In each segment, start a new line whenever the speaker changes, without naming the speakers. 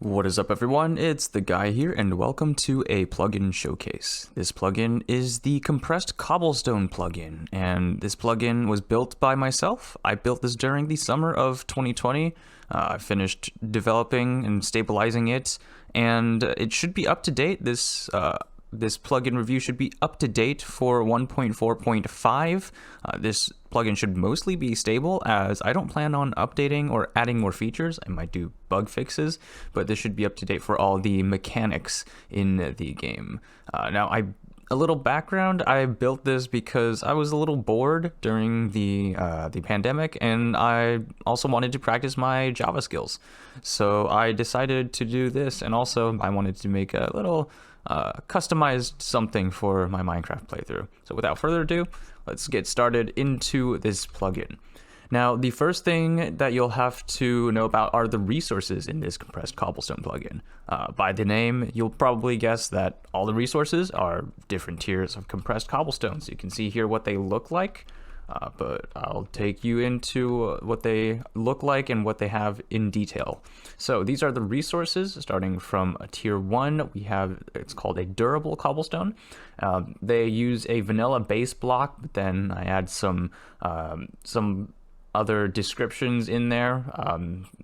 What is up, everyone? It's Theguyhere, and welcome to a plugin showcase. This plugin is the Compressed Cobblestone plugin, and this plugin was built by myself. I built this during the summer of 2020. I finished developing and stabilizing it, and it should be up to date. This plugin review should be up to date for 1.4.5. This plugin should mostly be stable, as I don't plan on updating or adding more features. I might do bug fixes, but this should be up to date for all the mechanics in the game. A little background, I built this because I was a little bored during the pandemic, and I also wanted to practice my Java skills. So I decided to do this, and also I wanted to make a little customized something for my Minecraft playthrough. So without further ado, let's get started into this plugin. Now, the first thing that you'll have to know about are the resources in this Compressed Cobblestone plugin. By the name, you'll probably guess that all the resources are different tiers of Compressed Cobblestone. So you can see here what they look like, but I'll take you into what they look like and what they have in detail. So these are the resources starting from a tier 1. It's called a durable cobblestone. They use a vanilla base block, but then I add some other descriptions in there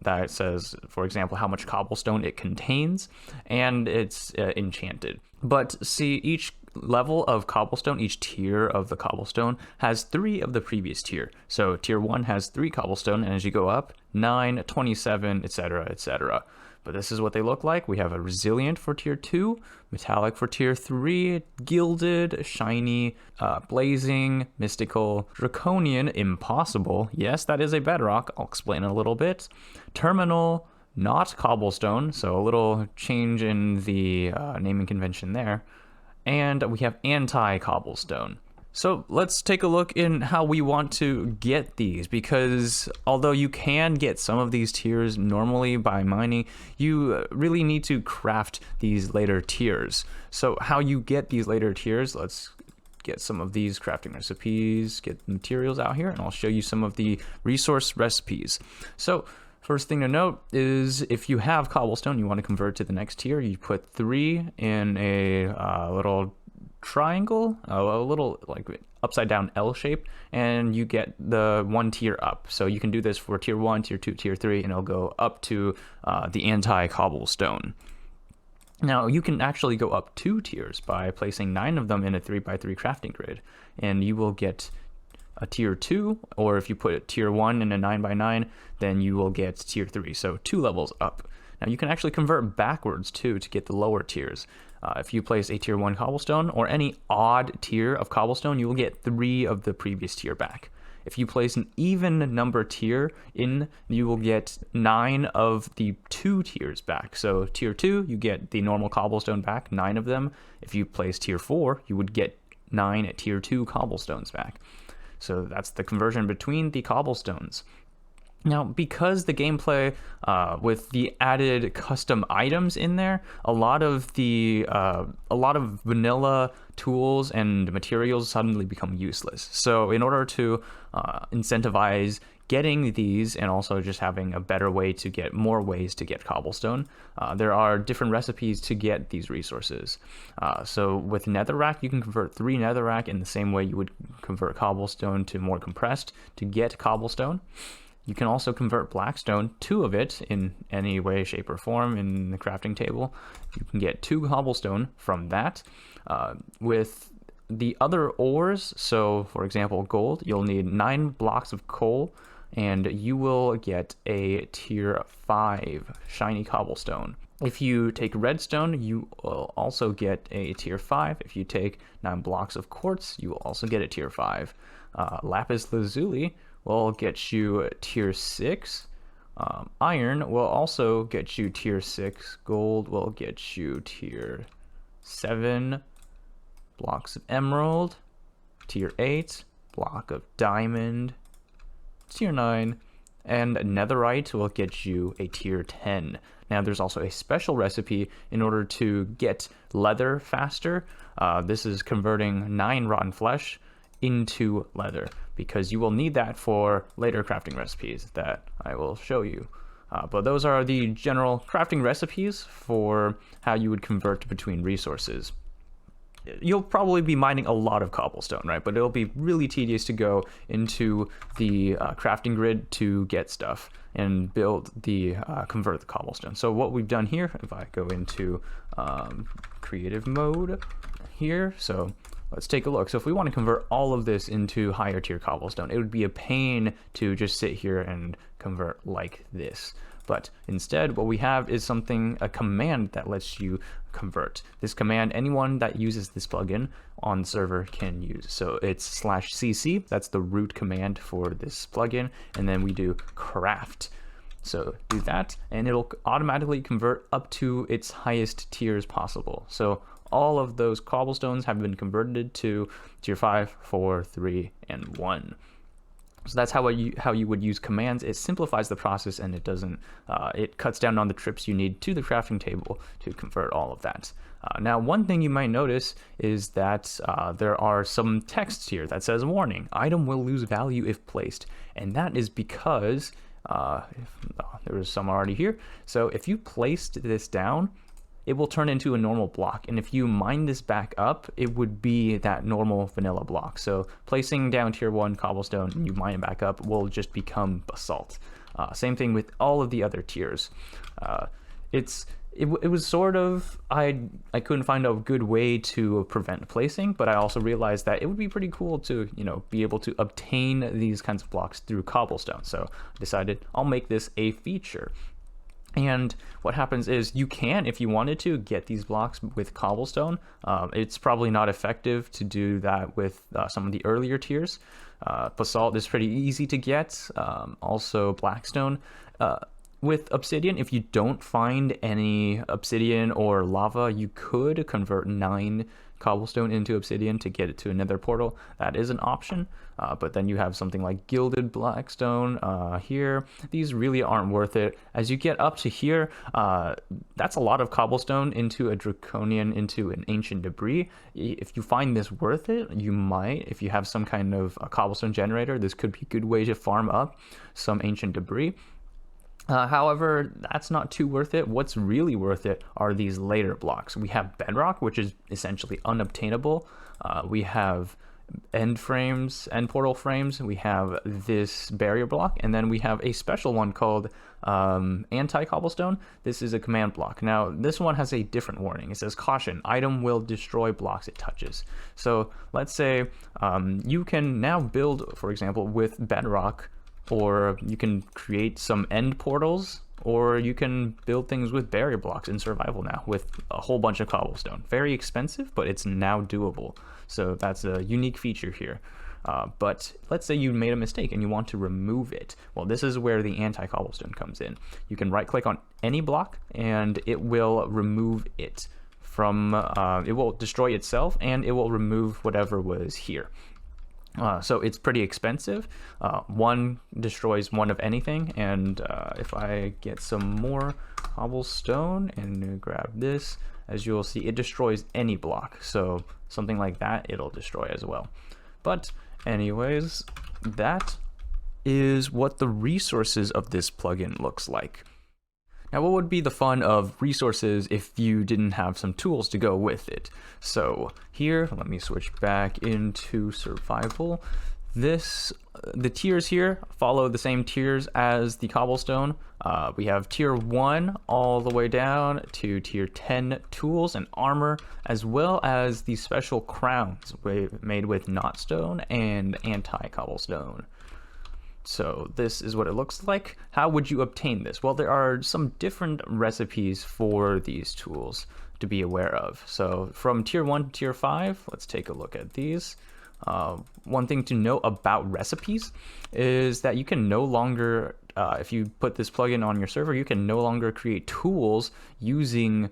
that says, for example, how much cobblestone it contains, and it's enchanted. But see, each level of cobblestone, each tier of the cobblestone has 3 of the previous tier. So tier 1 has 3 cobblestone, and as you go up, 9, 27, etc., etc. But this is what they look like. We have a resilient for tier 2, metallic for tier 3, gilded, shiny, blazing, mystical, draconian, impossible. Yes, that is a bedrock. I'll explain in a little bit. Terminal, not cobblestone, so a little change in the naming convention there. And we have anti-cobblestone. So let's take a look in how we want to get these, because although you can get some of these tiers normally by mining, you really need to craft these later tiers. So how you get these later tiers, let's get some of these crafting recipes, get materials out here, and I'll show you some of the resource recipes. So first thing to note is if you have cobblestone, you want to convert to the next tier, you put 3 in a little triangle, a little like upside down L shape, and you get the 1 tier up. So you can do this for tier 1, tier 2, tier 3, and it'll go up to the anti-cobblestone. Now, you can actually go up 2 tiers by placing 9 of them in a 3x3 crafting grid, and you will get a tier 2, or if you put a tier 1 in a 9x9, then you will get tier 3, so 2 levels up. Now, you can actually convert backwards too to get the lower tiers. If you place a tier 1 cobblestone or any odd tier of cobblestone, you will get 3 of the previous tier back. If you place an even number tier in, you will get 9 of the 2 tiers back. So tier 2, you get the normal cobblestone back, 9 of them. If you place tier 4, you would get 9 tier 2 cobblestones back. So that's the conversion between the cobblestones. Now, because the gameplay with the added custom items in there, a lot of vanilla tools and materials suddenly become useless. So in order to incentivize getting these and also just having a better way to get more ways to get cobblestone, there are different recipes to get these resources. So with netherrack, you can convert 3 netherrack in the same way you would convert cobblestone to more compressed to get cobblestone. You can also convert blackstone, 2 of it, in any way, shape, or form in the crafting table. You can get 2 cobblestone from that. With the other ores, so for example gold, you'll need 9 blocks of coal, and you will get a tier 5 shiny cobblestone. If you take redstone, you will also get a tier 5. If you take 9 blocks of quartz, you will also get a tier 5. Lapis lazuli will get you tier 6. Iron will also get you tier 6. Gold will get you tier 7. Blocks of emerald, tier 8. Block of diamond, tier 9. And netherite will get you a tier 10. Now, there's also a special recipe in order to get leather faster. This is converting 9 rotten flesh into leather, because you will need that for later crafting recipes that I will show you. But those are the general crafting recipes for how you would convert between resources. You'll probably be mining a lot of cobblestone, right? But it'll be really tedious to go into the crafting grid to get stuff and build the convert the cobblestone. So what we've done here, if I go into creative mode here, so let's take a look. So if we want to convert all of this into higher tier cobblestone, it would be a pain to just sit here and convert like this. But instead, what we have is a command that lets you convert. This command, anyone that uses this plugin on the server can use. So it's /cc, that's the root command for this plugin, and then we do craft. So do that, and it'll automatically convert up to its highest tiers possible. So all of those cobblestones have been converted to tier 5, 4, 3, and 1. So that's how you would use commands. It simplifies the process, and it cuts down on the trips you need to the crafting table to convert all of that. Now, one thing you might notice is that there are some text here that says, warning, item will lose value if placed. And that is because, there was some already here. So if you placed this down, it will turn into a normal block. And if you mine this back up, it would be that normal vanilla block. So placing down tier 1 cobblestone and you mine it back up will just become basalt. Same thing with all of the other tiers. It was sort of, I couldn't find a good way to prevent placing, but I also realized that it would be pretty cool to, be able to obtain these kinds of blocks through cobblestone. So I decided I'll make this a feature. And what happens is you can, if you wanted to, get these blocks with cobblestone. It's probably not effective to do that with some of the earlier tiers. Basalt is pretty easy to get. Also blackstone. With obsidian, if you don't find any obsidian or lava, you could convert 9 cobblestone into obsidian to get it to another portal. That is an option. But then you have something like gilded blackstone here. These really aren't worth it. As you get up to here, that's a lot of cobblestone into a draconian, into an ancient debris. If you find this worth it, you might. If you have some kind of a cobblestone generator, this could be a good way to farm up some ancient debris. However, that's not too worth it. What's really worth it are these later blocks. We have bedrock, which is essentially unobtainable. We have end portal frames. We have this barrier block, and then we have a special one called anti-cobblestone. This is a command block. Now, this one has a different warning. It says, caution, item will destroy blocks it touches. So let's say you can now build, for example, with bedrock, or you can create some end portals, or you can build things with barrier blocks in survival now with a whole bunch of cobblestone. Very expensive, but it's now doable. So that's a unique feature here. But let's say you made a mistake and you want to remove it. Well, this is where the anti-cobblestone comes in. You can right click on any block and it will remove it from, it will destroy itself, and it will remove whatever was here. So it's pretty expensive. One destroys one of anything, and if I get some more cobblestone and grab this, as you will see, it destroys any block. So something like that, it'll destroy as well. But anyways, that is what the resources of this plugin looks like. Now, what would be the fun of resources if you didn't have some tools to go with it? So here, let me switch back into survival. The tiers here follow the same tiers as the cobblestone. We have tier 1 all the way down to tier 10 tools and armor, as well as the special crowns made with knotstone and anti-cobblestone. So this is what it looks like. How would you obtain this? Well, there are some different recipes for these tools to be aware of. So from tier 1 to tier 5, let's take a look at these. One thing to know about recipes is that you can no longer, if you put this plugin on your server, you can no longer create tools using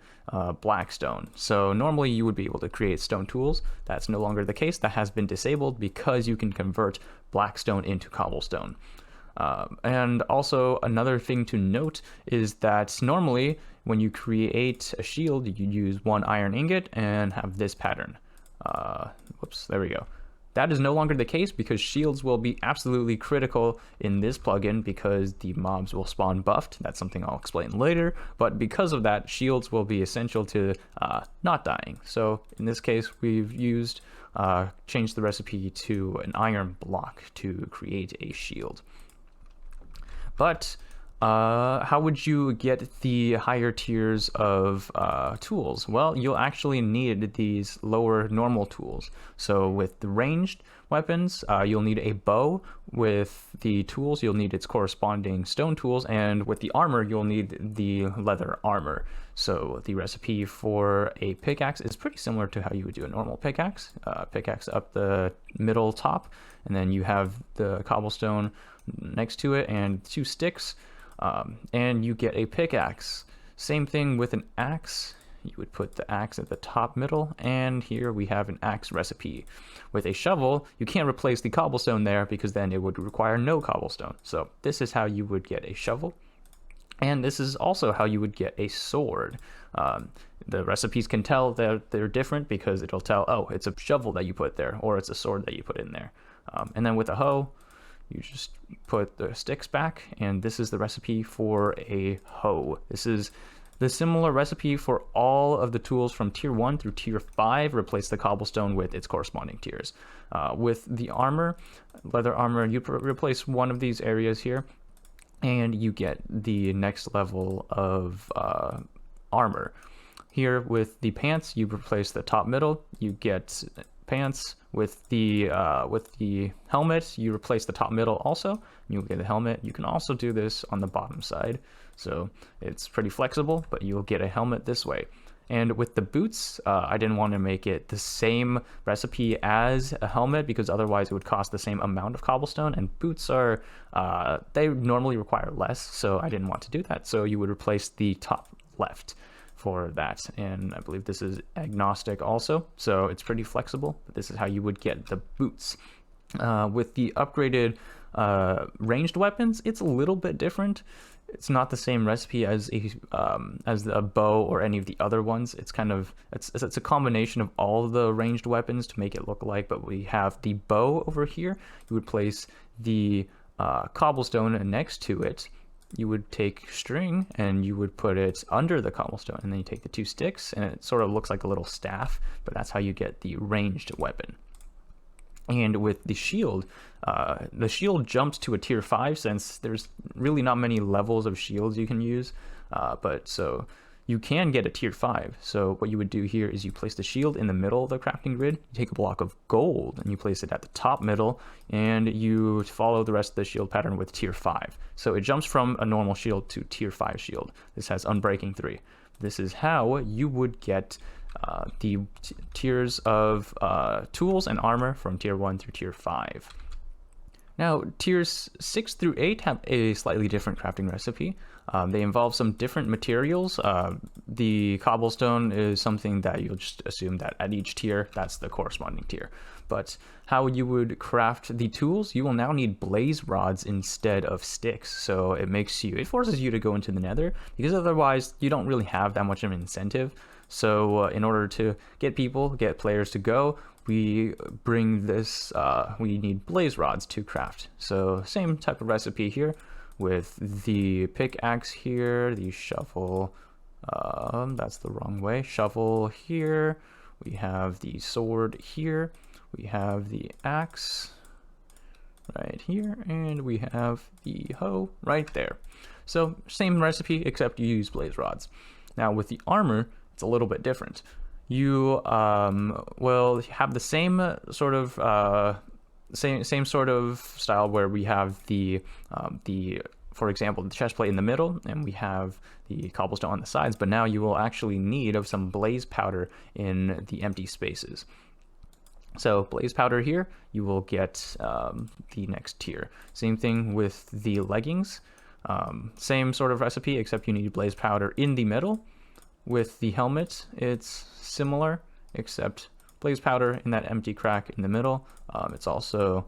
blackstone. So normally you would be able to create stone tools. That's no longer the case. That has been disabled because you can convert blackstone into cobblestone. And also another thing to note is that normally when you create a shield, you use 1 iron ingot and have this pattern. Whoops, there we go. That is no longer the case because shields will be absolutely critical in this plugin because the mobs will spawn buffed. That's something I'll explain later, but because of that, shields will be essential to not dying. So in this case, we've changed the recipe to an iron block to create a shield. But how would you get the higher tiers of tools? Well, you'll actually need these lower normal tools. So with the ranged weapons, you'll need a bow. With the tools, you'll need its corresponding stone tools. And with the armor, you'll need the leather armor. So the recipe for a pickaxe is pretty similar to how you would do a normal pickaxe. Pickaxe up the middle top, and then you have the cobblestone next to it and 2 sticks. And you get a pickaxe. Same thing with an axe. You would put the axe at the top middle, and here we have an axe recipe. With a shovel, you can't replace the cobblestone there because then it would require no cobblestone. So this is how you would get a shovel. And this is also how you would get a sword. The recipes can tell that they're different because it'll tell, oh, it's a shovel that you put there, or it's a sword that you put in there. And then with a hoe, you just put the sticks back, and this is the recipe for a hoe. This is the similar recipe for all of the tools from tier 1 through tier 5. Replace the cobblestone with its corresponding tiers. With the armor, leather armor, you replace one of these areas here, and you get the next level of armor. Here with the pants, you replace the top middle, you get pants. With the helmet, you replace the top middle also, you'll get the helmet. You can also do this on the bottom side, so it's pretty flexible, but you'll get a helmet this way. And with the boots, I didn't want to make it the same recipe as a helmet because otherwise it would cost the same amount of cobblestone, and boots are, they normally require less, so I didn't want to do that. So you would replace the top left for that, and I believe this is agnostic also, so it's pretty flexible, but this is how you would get the boots. With the upgraded ranged weapons, it's a little bit different. It's not the same recipe as a bow or any of the other ones. It's kind of it's a combination of all the ranged weapons to make it look alike, but we have the bow over here. You would place the cobblestone next to it. You would take string and you would put it under the cobblestone, and then you take the 2 sticks and it sort of looks like a little staff, but that's how you get the ranged weapon. And with the shield jumps to a tier 5 since there's really not many levels of shields you can use, but so you can get a tier 5. So what you would do here is you place the shield in the middle of the crafting grid, you take a block of gold and you place it at the top middle, and you follow the rest of the shield pattern with tier 5. So it jumps from a normal shield to tier 5 shield. This has unbreaking 3. This is how you would get the tiers of tools and armor from tier 1 through tier 5. Now, tiers 6 through 8 have a slightly different crafting recipe. They involve some different materials. The cobblestone is something that you'll just assume that at each tier, that's the corresponding tier. But how you would craft the tools, you will now need blaze rods instead of sticks. So it forces you to go into the nether, because otherwise you don't really have that much of an incentive. So in order to get players to go, we need blaze rods to craft. So same type of recipe here with the pickaxe here, the shovel, that's the wrong way, shovel here, we have the sword here, we have the axe right here, and we have the hoe right there. So same recipe except you use blaze rods. Now with the armor, it's a little bit different. You will have the same sort of same sort of style where we have the for example, the chest plate in the middle, and we have the cobblestone on the sides, but now you will actually need of some blaze powder in the empty spaces. So blaze powder here, you will get the next tier. Same thing with the leggings. Same sort of recipe, except you need blaze powder in the middle. With the helmet, it's similar, except blaze powder in that empty crack in the middle. It's also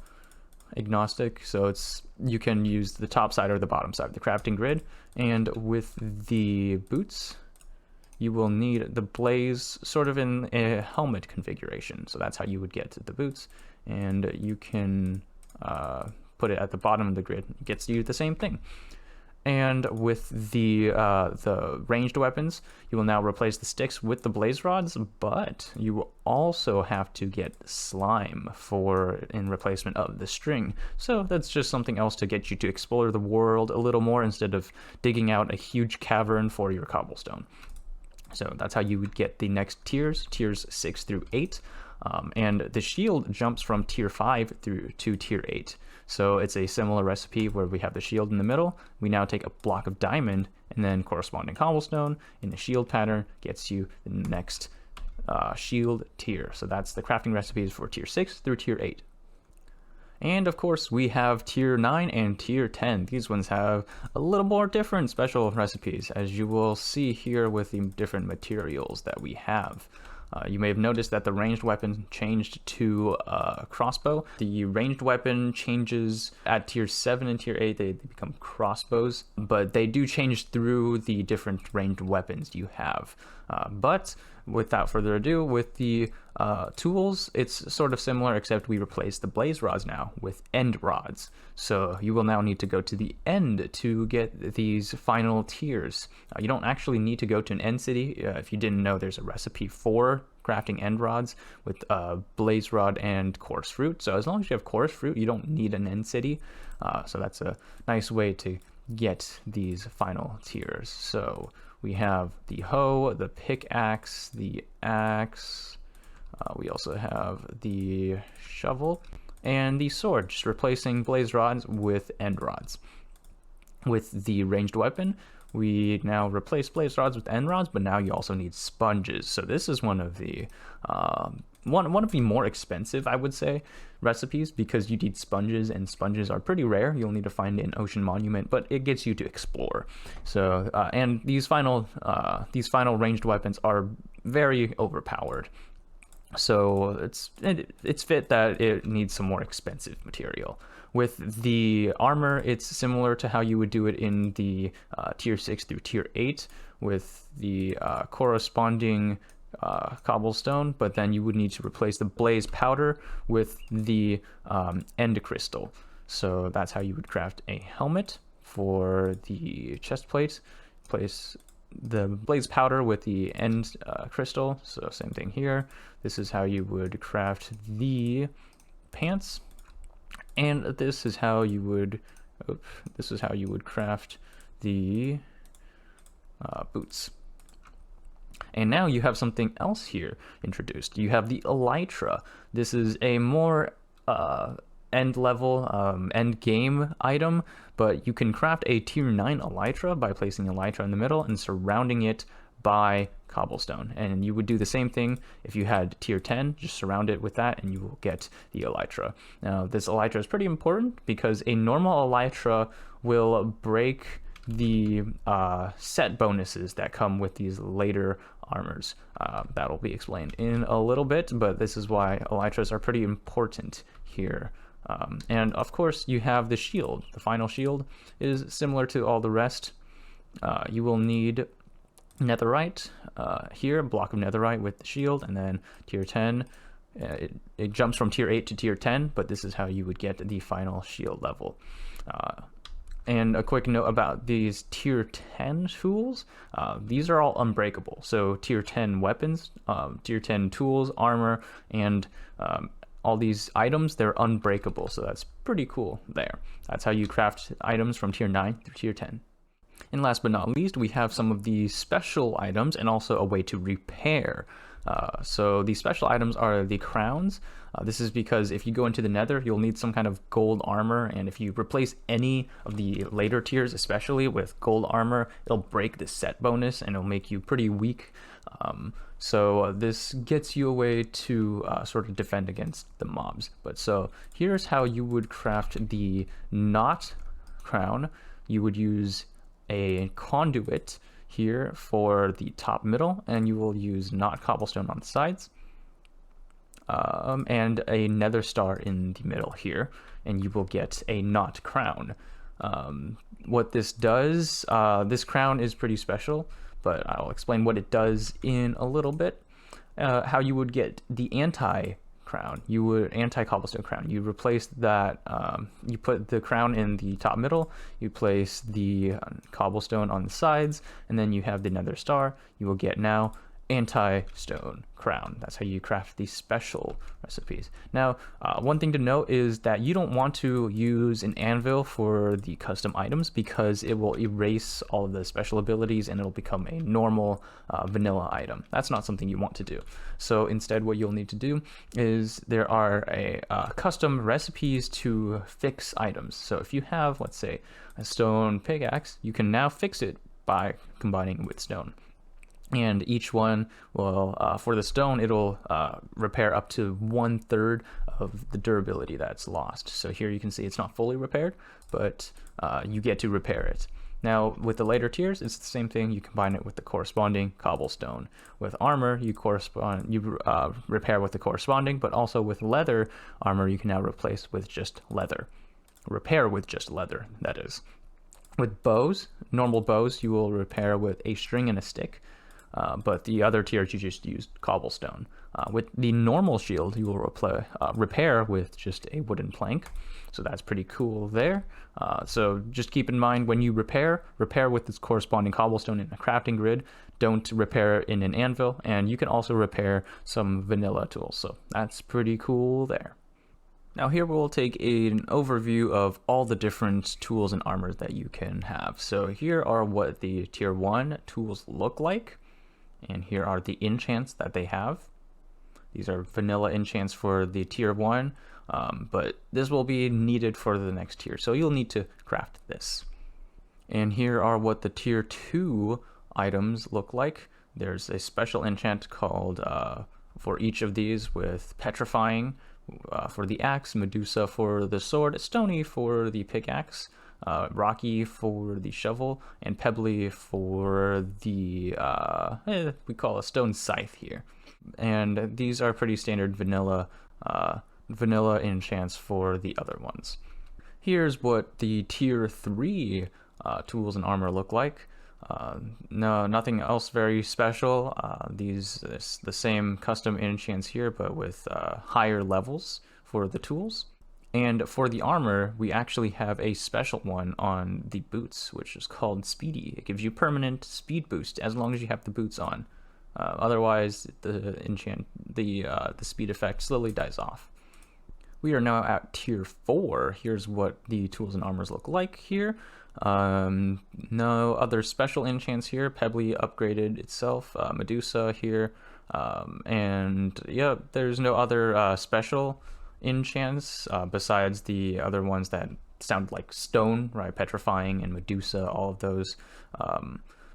agnostic, so you can use the top side or the bottom side of the crafting grid. And with the boots, you will need the blaze sort of in a helmet configuration. So that's how you would get the boots. and you can put it at the bottom of the grid. It gets you the same thing. And with the ranged weapons, you will now replace the sticks with the blaze rods, but you will also have to get slime in replacement of the string. So that's just something else to get you to explore the world a little more instead of digging out a huge cavern for your cobblestone. So that's how you would get the next tiers 6 through 8. And the shield jumps from tier 5 through to tier 8. So it's a similar recipe where we have the shield in the middle. We now take a block of diamond and then corresponding cobblestone in the shield pattern gets you the next shield tier. So that's the crafting recipes for tier 6 through tier 8. And of course we have tier 9 and tier 10. These ones have a little more different special recipes, as you will see here with the different materials that we have. You may have noticed that the ranged weapon changed to crossbow. The ranged weapon changes at tier 7 and tier 8, they become crossbows, but they do change through the different ranged weapons you have. But without further ado, with the tools, it's sort of similar, except we replace the blaze rods now with end rods. So you will now need to go to the end to get these final tiers. You don't actually need to go to an end city. If you didn't know, there's a recipe for crafting end rods with blaze rod and coarse fruit. So as long as you have coarse fruit, you don't need an end city. So that's a nice way to get these final tiers. So we have the hoe, the pickaxe, the axe. We also have the shovel and the sword, just replacing blaze rods with end rods. With the ranged weapon, we now replace blaze rods with end rods, but now you also need sponges. So this is one of the one of the more expensive, I would say, recipes, because you need sponges, and sponges are pretty rare. You'll need to find an ocean monument, but it gets you to explore. So and these final ranged weapons are very overpowered. So it's fit that it needs some more expensive material. With the armor, it's similar to how you would do it in the tier 6 through tier 8 with the corresponding cobblestone, but then you would need to replace the blaze powder with the end crystal. So that's how you would craft a helmet. For the chest plate, place the blaze powder with the end crystal. So same thing here. This is how you would craft the pants, and this is how you would craft the boots. And now you have something else here introduced. You have the elytra. This is a more end level, end game item, but you can craft a tier 9 elytra by placing elytra in the middle and surrounding it by cobblestone. And you would do the same thing if you had tier 10, just surround it with that and you will get the elytra. Now this elytra is pretty important because a normal elytra will break the set bonuses that come with these later armors. That'll be explained in a little bit, but this is why elytras are pretty important here. And of course you have the shield. The final shield is similar to all the rest. You will need netherite here, a block of netherite with the shield, and then tier 10. It jumps from tier 8 to tier 10, but this is how you would get the final shield level. And a quick note about these tier 10 tools. These are all unbreakable. So tier 10 weapons, tier 10 tools, armor, and all these items, they're unbreakable. So that's pretty cool there. That's how you craft items from tier 9 through tier 10. And last but not least, we have some of the special items and also a way to repair. So the special items are the crowns. This is because if you go into the nether, you'll need some kind of gold armor, and if you replace any of the later tiers, especially with gold armor, it'll break the set bonus and it'll make you pretty weak. So this gets you a way to sort of defend against the mobs. But so here's how you would craft the knot crown. You would use a conduit here for the top middle, and you will use knot cobblestone on the sides, and a nether star in the middle here, and you will get a knot crown. What this does, this crown is pretty special, but I'll explain what it does in a little bit. How you would get the anti crown. You would anti-cobblestone crown. You replace that. You put the crown in the top middle. You place the cobblestone on the sides, and then you have the nether star. You will get now anti-stone crown. That's how you craft these special recipes. Now, one thing to note is that you don't want to use an anvil for the custom items because it will erase all of the special abilities and it'll become a normal vanilla item. That's not something you want to do. So instead, what you'll need to do is there are custom recipes to fix items. So if you have, let's say, a stone pickaxe, you can now fix it by combining with stone. And each one will, for the stone, it'll repair up to 1/3 of the durability that's lost. So here you can see it's not fully repaired, but you get to repair it. Now, with the later tiers, it's the same thing. You combine it with the corresponding cobblestone. With armor, you repair with the corresponding, but also with leather armor, you can now replace with just leather. Repair with just leather, that is. With bows, normal bows, you will repair with a string and a stick. But the other tiers, you just use cobblestone. With the normal shield, you will repair with just a wooden plank. So that's pretty cool there. So just keep in mind when you repair with this corresponding cobblestone in a crafting grid. Don't repair in an anvil. And you can also repair some vanilla tools. So that's pretty cool there. Now here we'll take an overview of all the different tools and armors that you can have. So here are what the tier 1 tools look like. And here are the enchants that they have. These are vanilla enchants for the tier 1, but this will be needed for the next tier. So you'll need to craft this. And here are what the tier 2 items look like. There's a special enchant called, for each of these, with petrifying for the axe, Medusa for the sword, stony for the pickaxe, rocky for the shovel, and pebbly for the we call a stone scythe here. And these are pretty standard vanilla enchants for the other ones. Here's what the tier 3 tools and armor look like. No, nothing else very special. The same custom enchants here, but with higher levels for the tools. And for the armor, we actually have a special one on the boots, which is called Speedy. It gives you permanent speed boost as long as you have the boots on. Otherwise, the speed effect slowly dies off. We are now at tier 4. Here's what the tools and armors look like here. No other special enchants here. Pebbly upgraded itself. Medusa here. And yeah, there's no other special enchants besides the other ones that sound like stone, right? Petrifying and Medusa, all of those.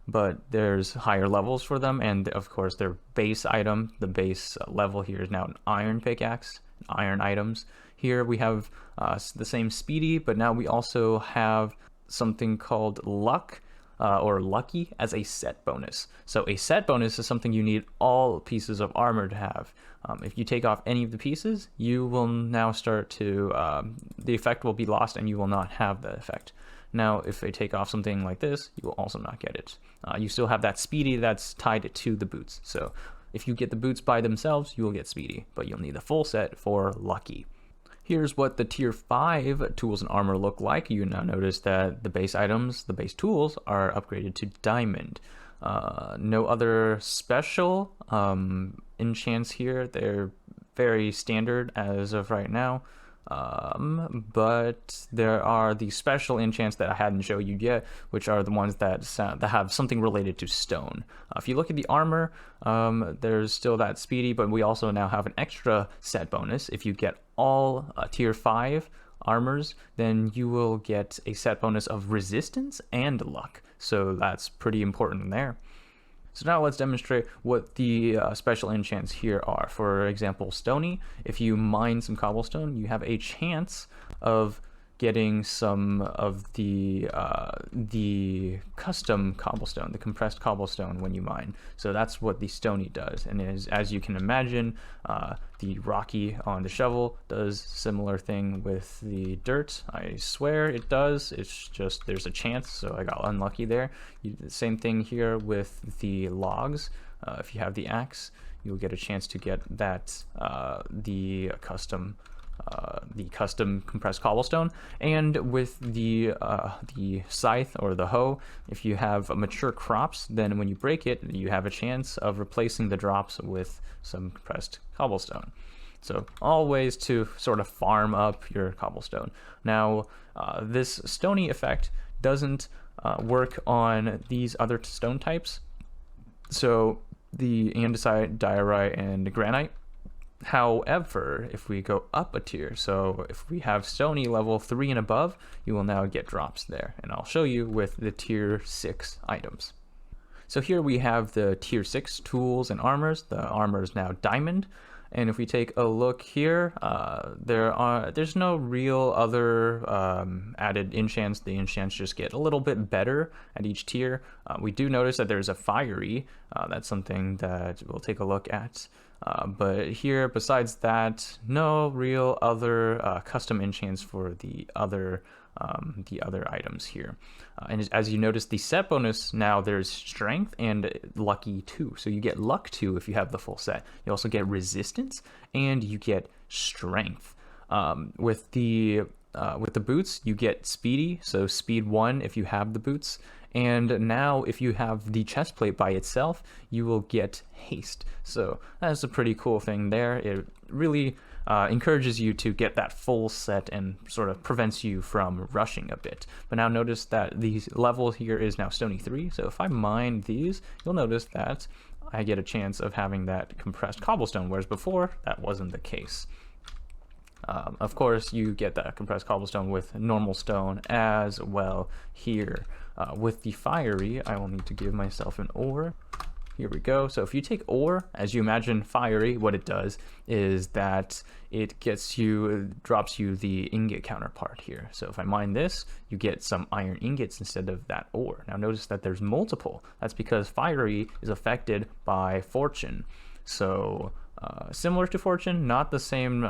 But there's higher levels for them, and of course their base item, the base level here is now an iron pickaxe, iron items. Here we have the same speedy, but now we also have something called luck or lucky as a set bonus. So a set bonus is something you need all pieces of armor to have. If you take off any of the pieces, you will now start to, the effect will be lost and you will not have the effect. Now, if they take off something like this, you will also not get it. You still have that speedy that's tied to the boots. So if you get the boots by themselves, you will get speedy, but you'll need the full set for lucky. Here's what the tier 5 tools and armor look like. You now notice that the base items, the base tools, are upgraded to diamond. No other special enchants here. They're very standard as of right now. But there are the special enchants that I hadn't shown you yet, which are the ones that have something related to stone. If you look at the armor, there's still that speedy, but we also now have an extra set bonus. If you get all tier 5 armors, then you will get a set bonus of resistance and luck. So that's pretty important there. So now let's demonstrate what the special enchants here are. For example, stony. If you mine some cobblestone, you have a chance of getting some of the custom cobblestone, the compressed cobblestone when you mine. So that's what the stony does. And as you can imagine, the rocky on the shovel does similar thing with the dirt. I swear it does. It's just there's a chance, so I got unlucky there. Same thing here with the logs. If you have the axe, you'll get a chance to get that the custom compressed cobblestone. And with the scythe or the hoe, if you have mature crops, then when you break it, you have a chance of replacing the drops with some compressed cobblestone. So all ways to sort of farm up your cobblestone. Now, this stony effect doesn't work on these other stone types. So the andesite, diorite, and granite. However, if we go up a tier, so if we have stony level 3 and above, you will now get drops there. And I'll show you with the tier 6 items. So here we have the tier 6 tools and armors. The armor is now diamond. And if we take a look here, there's no real other added enchants. The enchants just get a little bit better at each tier. We do notice that there's a fiery. That's something that we'll take a look at. But here, besides that, no real other custom enchants for the other items here. And as you notice, the set bonus now, there's strength and lucky 2. So you get luck 2 if you have the full set. You also get resistance and you get strength. With the boots, you get speedy, so speed 1 if you have the boots. And now if you have the chest plate by itself, you will get haste. So that's a pretty cool thing there. It really encourages you to get that full set and sort of prevents you from rushing a bit. But now notice that the level here is now stony 3. So if I mine these, you'll notice that I get a chance of having that compressed cobblestone, whereas before that wasn't the case. Of course, you get that compressed cobblestone with normal stone as well here. With the fiery, I will need to give myself an ore. Here we go. So if you take ore, as you imagine fiery, what it does is that it drops you the ingot counterpart here. So if I mine this, you get some iron ingots instead of that ore. Now notice that there's multiple. That's because fiery is affected by fortune. So similar to fortune, not the same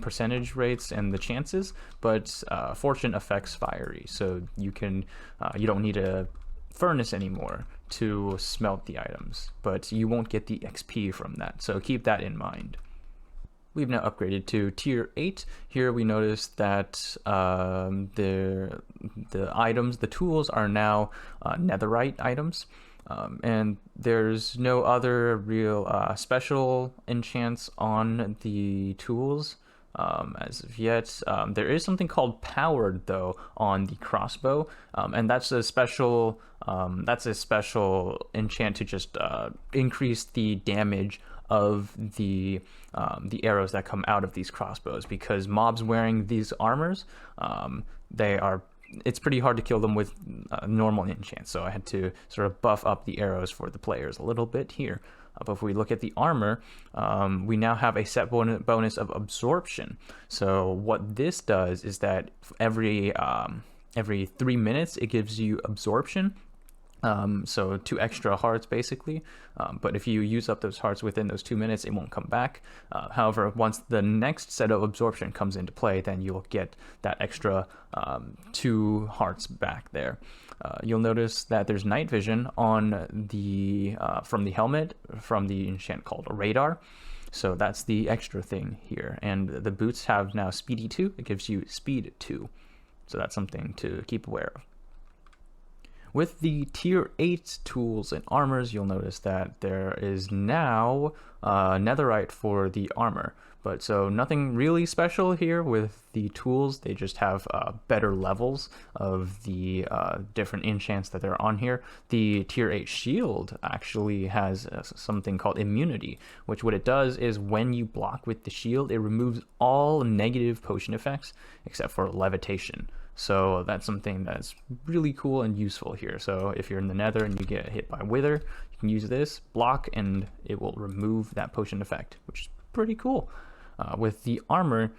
percentage rates and the chances, but fortune affects fiery. So you don't need a furnace anymore to smelt the items, but you won't get the XP from that. So keep that in mind. We've now upgraded to tier 8. Here we notice that the items, the tools are now netherite items. And there's no other real special enchants on the tools as of yet. There is something called powered though on the crossbow, and that's a special enchant to just increase the damage of the arrows that come out of these crossbows, because mobs wearing these armors, it's pretty hard to kill them with normal enchants, so I had to sort of buff up the arrows for the players a little bit here. But if we look at the armor, we now have a set bonus of absorption. So what this does is that every 3 minutes it gives you absorption. So 2 extra hearts basically, but if you use up those hearts within those 2 minutes, it won't come back. However, once the next set of absorption comes into play, then you'll get that extra 2 hearts back there. You'll notice that there's night vision on the from the helmet from the enchant called radar. So that's the extra thing here. And the boots have now speedy 2. It gives you speed 2. So that's something to keep aware of. With the tier 8 tools and armors, you'll notice that there is now netherite for the armor. But so nothing really special here with the tools. They just have better levels of the different enchants that are on here. The tier 8 shield actually has something called immunity, which what it does is when you block with the shield, it removes all negative potion effects except for levitation. So that's something that's really cool and useful here. So if you're in the nether and you get hit by wither, you can use this, block, and it will remove that potion effect, which is pretty cool. With the armor,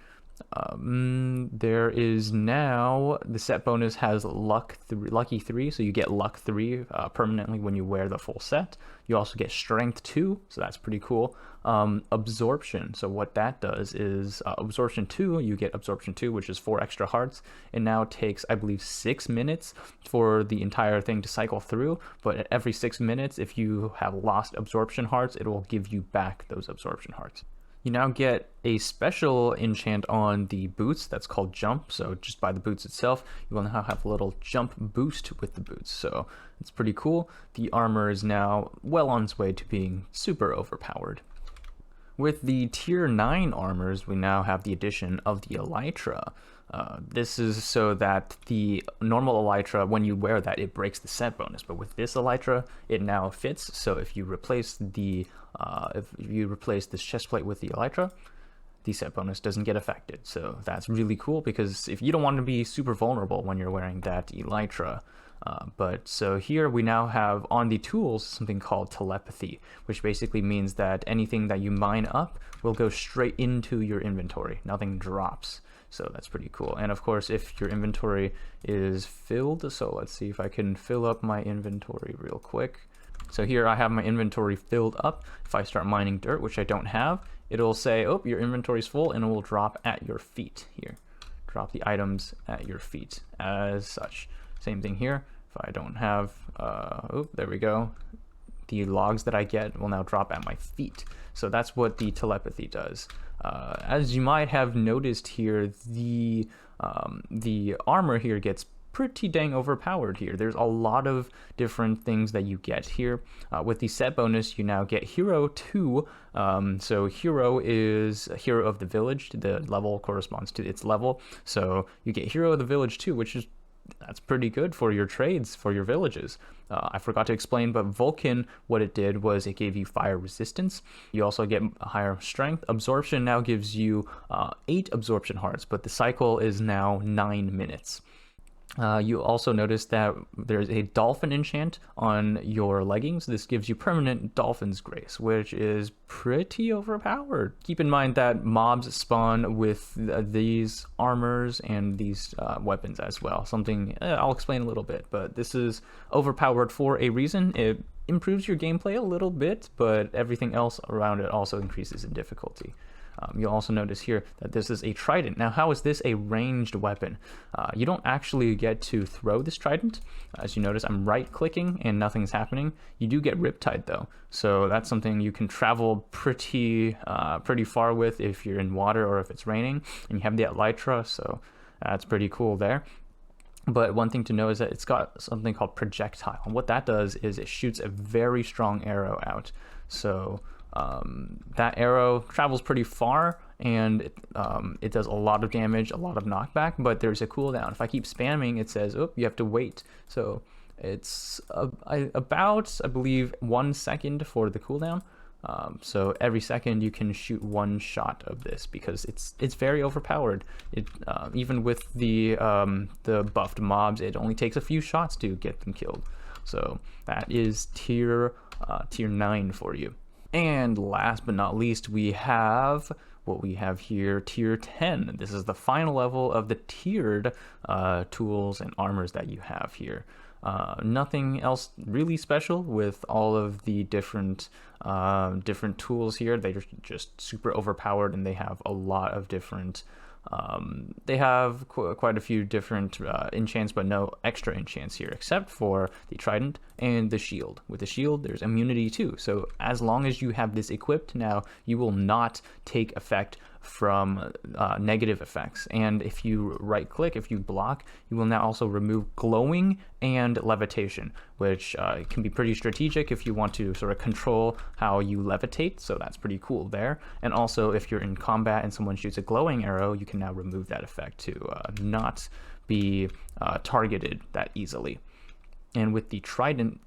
There is now the set bonus has lucky 3, so you get luck 3 permanently when you wear the full set. You also get strength 2, so that's pretty cool. Absorption, so what that does is absorption 2, you get absorption 2, which is 4 extra hearts. It now takes, I believe, 6 minutes for the entire thing to cycle through, but at every 6 minutes, if you have lost absorption hearts, it will give you back those absorption hearts. You now get a special enchant on the boots that's called Jump. So just by the boots itself, you will now have a little jump boost with the boots. So it's pretty cool. The armor is now well on its way to being super overpowered. With the tier 9 armors, we now have the addition of the Elytra. This is so that the normal Elytra, when you wear that, it breaks the set bonus. But with this Elytra, it now fits. So if you replace this chestplate with the Elytra, the set bonus doesn't get affected. So that's really cool, because if you don't want to be super vulnerable when you're wearing that Elytra. So here we now have on the tools something called telepathy, which basically means that anything that you mine up will go straight into your inventory. Nothing drops. So that's pretty cool. And of course, if your inventory is filled, so let's see if I can fill up my inventory real quick. So here I have my inventory filled up. If I start mining dirt, which I don't have, it'll say, oh, your inventory's full, and it will drop at your feet here. Drop the items at your feet as such. Same thing here. If I don't have, oh, there we go. The logs that I get will now drop at my feet. So that's what the telepathy does. As you might have noticed here, the armor here gets pretty dang overpowered here. There's a lot of different things that you get here. With the set bonus, you now get Hero 2. So Hero is Hero of the Village. The level corresponds to its level. So you get Hero of the Village 2, which is that's pretty good for your trades, for your villages. I forgot to explain, but Vulcan, what it did was it gave you fire resistance. You also get a higher strength. Absorption now gives you 8 absorption hearts, but the cycle is now 9 minutes. You also notice that there's a dolphin enchant on your leggings. This gives you permanent dolphin's grace, which is pretty overpowered. Keep in mind that mobs spawn with these armors and these weapons as well. Something I'll explain a little bit, but this is overpowered for a reason. It improves your gameplay a little bit, but everything else around it also increases in difficulty. You'll also notice here that this is a trident. Now, how is this a ranged weapon? You don't actually get to throw this trident. As you notice, I'm right-clicking and nothing's happening. You do get Riptide, though, so that's something you can travel pretty far with if you're in water or if it's raining. And you have the Elytra, so that's pretty cool there. But one thing to know is that it's got something called projectile. And what that does is it shoots a very strong arrow out. So that arrow travels pretty far, and it does a lot of damage, a lot of knockback, but there's a cooldown. If I keep spamming, it says, oh, you have to wait. So it's about, I believe, 1 second for the cooldown. So every second you can shoot 1 shot of this, because it's very overpowered. Even with the buffed mobs, it only takes a few shots to get them killed. So that is tier 9 for you. And last but not least, we have what we have here, tier 10. This is the final level of the tiered tools and armors that you have here. Nothing else really special with all of the different tools here. They're just super overpowered, and they have a lot of different they have quite a few different enchants, but no extra enchants here, except for the trident and the shield. With the shield, there's immunity too. So as long as you have this equipped now, you will not take effect from negative effects. And if you right click, if you block, you will now also remove glowing and levitation, which can be pretty strategic if you want to sort of control how you levitate. So that's pretty cool there. And also if you're in combat and someone shoots a glowing arrow, you can now remove that effect to not be targeted that easily. And with the trident,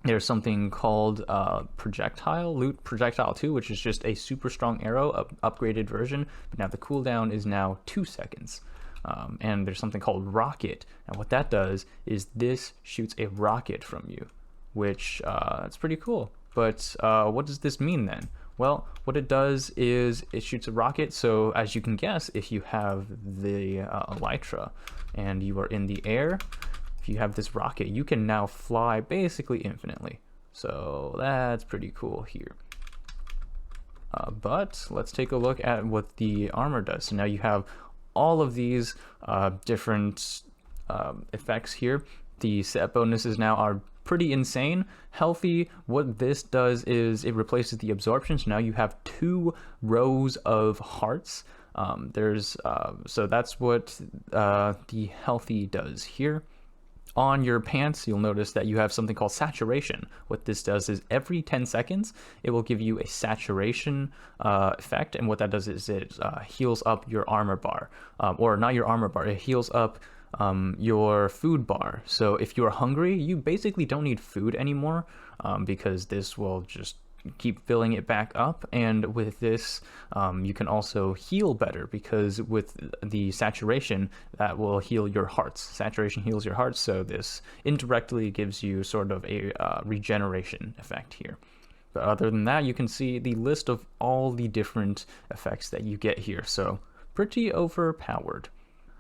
there's something called Loot Projectile 2, which is just a super strong arrow, upgraded version, but now the cooldown is now 2 seconds. And there's something called Rocket. And what that does is this shoots a rocket from you, which it's pretty cool. But what does this mean then? Well, what it does is it shoots a rocket. So as you can guess, if you have the elytra and you are in the air, if you have this rocket, you can now fly basically infinitely. So that's pretty cool here. But let's take a look at what the armor does. So now you have all of these different effects here. The set bonuses now are pretty insane. Healthy, what this does is it replaces the absorption. So now you have 2 rows of hearts. So that's what the healthy does here. On your pants, you'll notice that you have something called saturation. What this does is every 10 seconds, it will give you a saturation effect. And what that does is it heals up your armor bar, or not your armor bar, it heals up your food bar. So if you're hungry, you basically don't need food anymore because this will just keep filling it back up. And with this, you can also heal better because with the saturation, that will heal your hearts. Saturation heals your hearts, so this indirectly gives you sort of a regeneration effect here. But other than that, you can see the list of all the different effects that you get here. So pretty overpowered.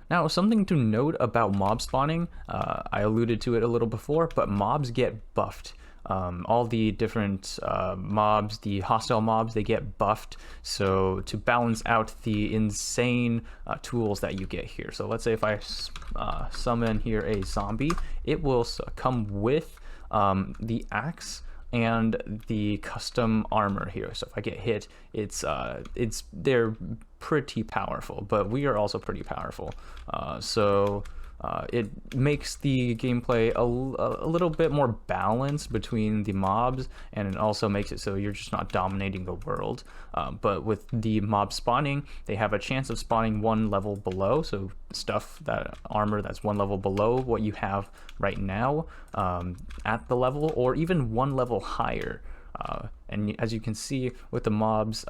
Now, something to note about mob spawning, I alluded to it a little before, but mobs get buffed. All the different mobs, the hostile mobs, they get buffed, so to balance out the insane tools that you get here. So let's say if I summon here a zombie, it will come with the axe and the custom armor here. So if I get hit, they're pretty powerful, but we are also pretty powerful. It makes the gameplay a little bit more balanced between the mobs, and it also makes it so you're just not dominating the world. But with the mob spawning, they have a chance of spawning 1 level below, so armor that's 1 level below what you have right now at the level, or even 1 level higher. And as you can see with the mobs,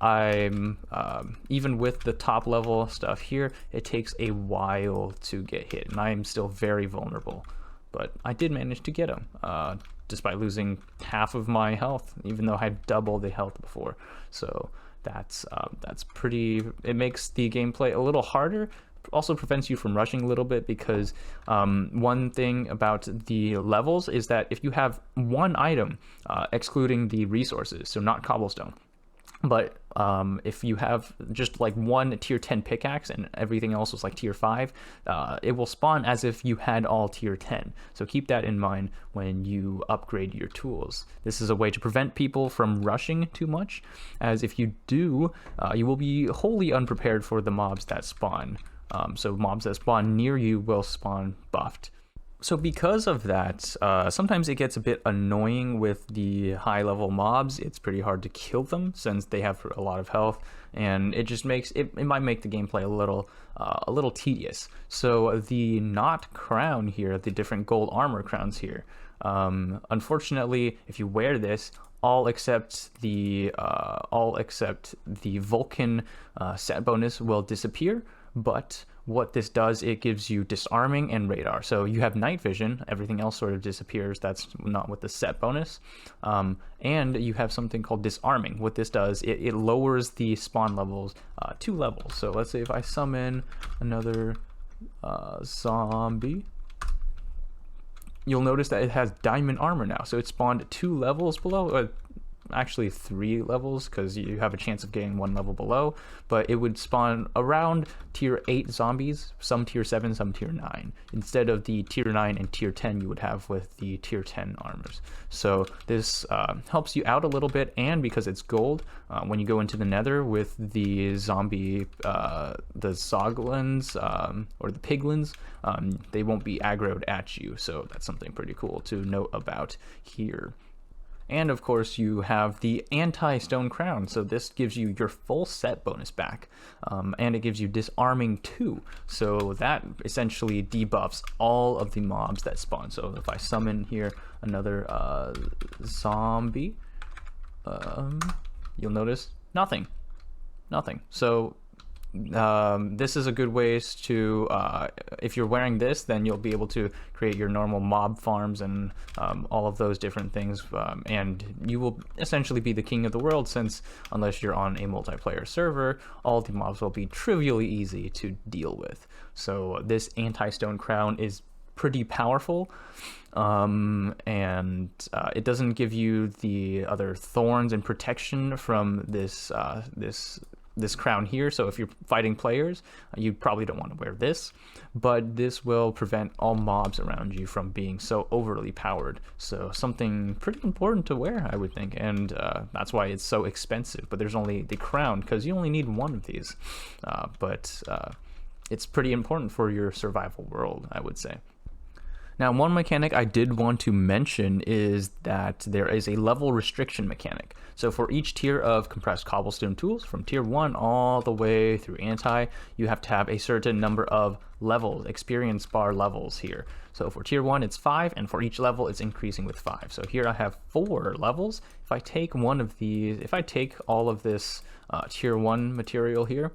even with the top level stuff here, it takes a while to get hit, and I am still very vulnerable. But I did manage to get him, despite losing half of my health, even though I had double the health before. So that's pretty. It makes the gameplay a little harder. Also prevents you from rushing a little bit because one thing about the levels is that if you have 1 item, excluding the resources, so not cobblestone, but if you have just like 1 tier 10 pickaxe and everything else was like tier 5, it will spawn as if you had all tier 10. So keep that in mind when you upgrade your tools. This is a way to prevent people from rushing too much, as if you do, you will be wholly unprepared for the mobs that spawn. So mobs that spawn near you will spawn buffed. So because of that, sometimes it gets a bit annoying with the high level mobs. It's pretty hard to kill them since they have a lot of health, and it just makes it might make the gameplay a little tedious. So the knot crown here, the different gold armor crowns here, unfortunately, if you wear this, all except the Vulcan set bonus will disappear. But what this does, it gives you disarming and radar. So you have night vision, everything else sort of disappears. That's not with the set bonus. And you have something called disarming. What this does, it lowers the spawn levels 2 levels. So let's say if I summon another zombie, you'll notice that it has diamond armor now. So it spawned 2 levels below. Actually 3 levels, because you have a chance of getting 1 level below, but it would spawn around tier 8 zombies, some tier 7, some tier 9, instead of the tier 9 and tier 10 you would have with the tier 10 armors. So this helps you out a little bit, and because it's gold, when you go into the nether with the zombie, the zoglins, or the piglins, they won't be aggroed at you, so that's something pretty cool to note about here. And of course you have the anti-stone crown, so this gives you your full set bonus back, and it gives you disarming too, so that essentially debuffs all of the mobs that spawn. So if I summon here another zombie, you'll notice nothing. So this is a good ways to, if you're wearing this, then you'll be able to create your normal mob farms and all of those different things, and you will essentially be the king of the world, since unless you're on a multiplayer server, all the mobs will be trivially easy to deal with. So this anti-stone crown is pretty powerful, and it doesn't give you the other thorns and protection from this crown here. So if you're fighting players, you probably don't want to wear this, but this will prevent all mobs around you from being so overly powered. So something pretty important to wear, I would think, and that's why it's so expensive. But there's only the crown, because you only need one of these, but it's pretty important for your survival world, I would say. Now, one mechanic I did want to mention is that there is a level restriction mechanic. So for each tier of compressed cobblestone tools, from tier 1 all the way through anti, you have to have a certain number of levels, experience bar levels here. So for tier 1 it's 5, and for each level it's increasing with 5. So here I have 4 levels. If I take one of these, if I take all of this tier 1 material here,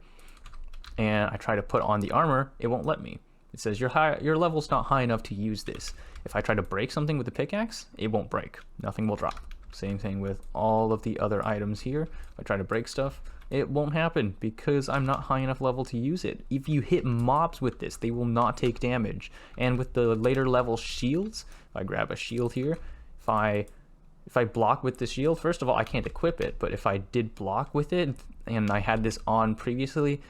and I try to put on the armor, it won't let me. It says your level's not high enough to use this. If I try to break something with a pickaxe, it won't break. Nothing will drop. Same thing with all of the other items here. If I try to break stuff, it won't happen because I'm not high enough level to use it. If you hit mobs with this, they will not take damage. And with the later level shields, if I grab a shield here, if I block with the shield, first of all, I can't equip it, but if I did block with it and I had this on previously,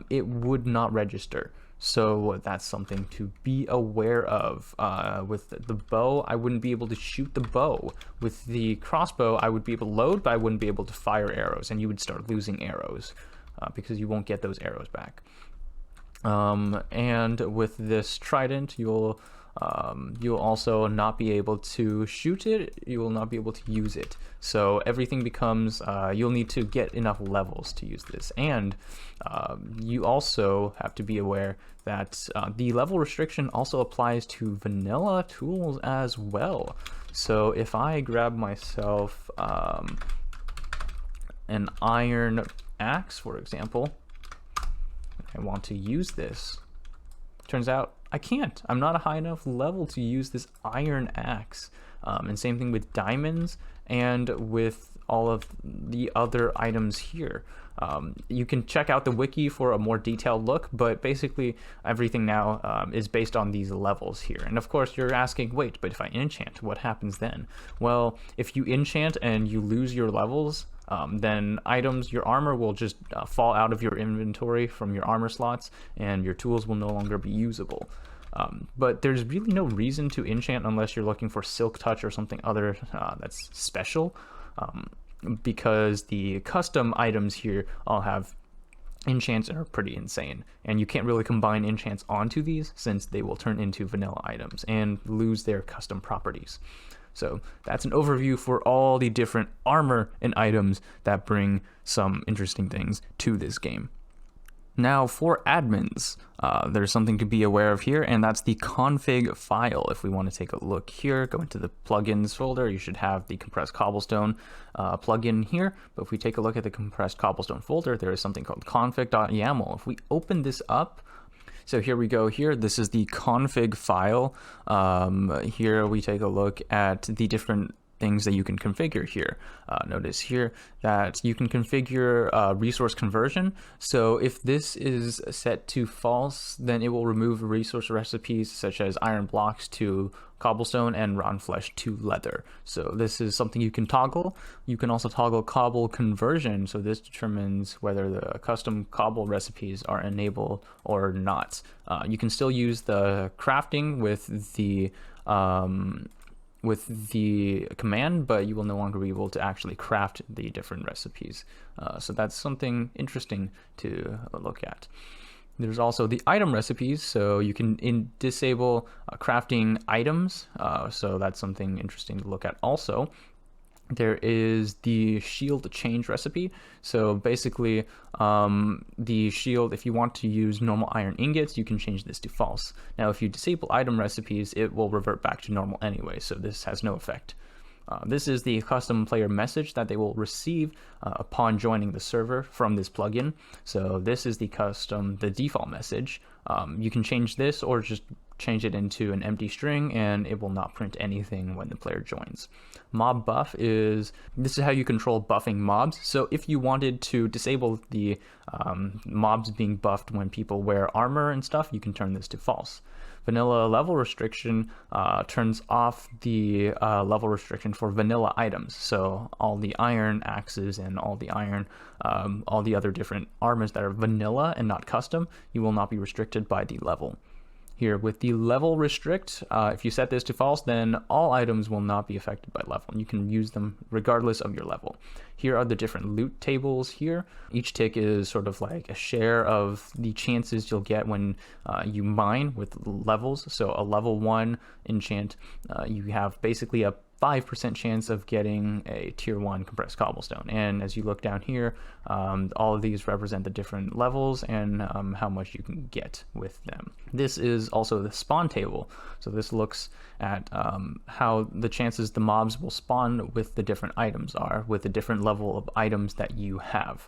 it would not register. So that's something to be aware of. With the bow, I wouldn't be able to shoot the bow. With the crossbow, I would be able to load, but I wouldn't be able to fire arrows, and you would start losing arrows because you won't get those arrows back. And with this trident, you'll also not be able to shoot it. You will not be able to use it. So everything becomes, you'll need to get enough levels to use this. And you also have to be aware that the level restriction also applies to vanilla tools as well. So if I grab myself an iron axe, for example, I want to use this, turns out I can't. I'm not a high enough level to use this iron axe. And same thing with diamonds and with all of the other items here. You can check out the wiki for a more detailed look, but basically everything now is based on these levels here. And of course you're asking, wait, but if I enchant, what happens then? Well, if you enchant and you lose your levels, then items, your armor will just fall out of your inventory from your armor slots, and your tools will no longer be usable. But there's really no reason to enchant unless you're looking for silk touch or something other that's special, because the custom items here all have enchants and are pretty insane, and you can't really combine enchants onto these since they will turn into vanilla items and lose their custom properties. So that's an overview for all the different armor and items that bring some interesting things to this game. Now for admins, there's something to be aware of here, and that's the config file. If we want to take a look here, go into the plugins folder, you should have the compressed cobblestone plugin here. But if we take a look at the compressed cobblestone folder, there is something called config.yaml. If we open this up, so here we go here, this is the config file. Here we take a look at the different things that you can configure here. Notice here that you can configure resource conversion. So if this is set to false, then it will remove resource recipes such as iron blocks to cobblestone and rotten flesh to leather. So this is something you can toggle. You can also toggle cobble conversion. So this determines whether the custom cobble recipes are enabled or not. You can still use the crafting with the command, but you will no longer be able to actually craft the different recipes. So that's something interesting to look at. There's also the item recipes, so you can disable crafting items, so that's something interesting to look at also. There is the shield change recipe. So basically, the shield, if you want to use normal iron ingots, you can change this to false. Now, if you disable item recipes, it will revert back to normal anyway, so this has no effect. This is the custom player message that they will receive upon joining the server from this plugin. So this is the default message. You can change this or just change it into an empty string, and it will not print anything when the player joins. Mob buff this is how you control buffing mobs. So if you wanted to disable the mobs being buffed when people wear armor and stuff, you can turn this to false. Vanilla level restriction turns off the level restriction for vanilla items. So all the iron axes and all the other different armors that are vanilla and not custom, you will not be restricted by the level. Here with the level restrict, if you set this to false, then all items will not be affected by level. You can use them regardless of your level. Here are the different loot tables here. Each tick is sort of like a share of the chances you'll get when you mine with levels. So a level 1 enchant, you have basically a 5% chance of getting a tier 1 compressed cobblestone. And as you look down here, all of these represent the different levels and how much you can get with them. This is also the spawn table. So this looks at how the chances the mobs will spawn with the different items are, with the different level of items that you have.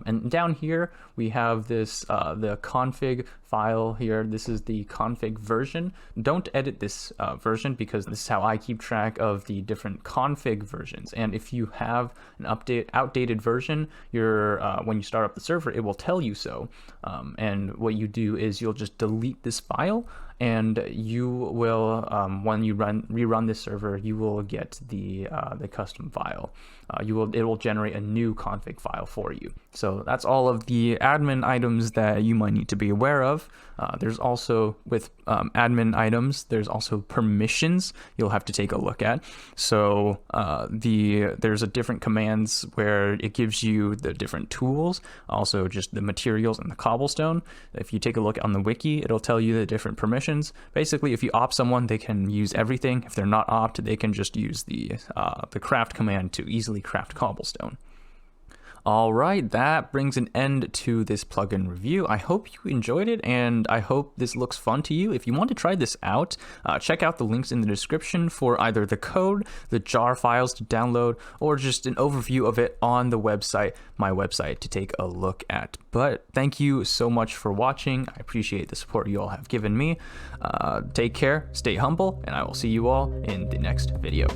And down here we have this the config file here. This is the config version. Don't edit this version, because this is how I keep track of the different config versions. And if you have an outdated version, when you start up the server, it will tell you so. And what you do is you'll just delete this file, and you will, when you rerun this server, you will get the custom file. It will generate a new config file for you. So that's all of the admin items that you might need to be aware of. There's also, with admin items, there's also permissions you'll have to take a look at. So there's a different commands where it gives you the different tools, also just the materials and the cobblestone. If you take a look on the wiki, it'll tell you the different permissions. Basically, if you opt someone, they can use everything. If they're not opt, they can just use the craft command to easily craft cobblestone. All right, that brings an end to this plugin review. I hope you enjoyed it, and I hope this looks fun to you. If you want to try this out, check out the links in the description for either the code, the jar files to download, or just an overview of it on the website, my website, to take a look at. But thank you so much for watching. I appreciate the support you all have given me. Take care, stay humble, and I will see you all in the next video.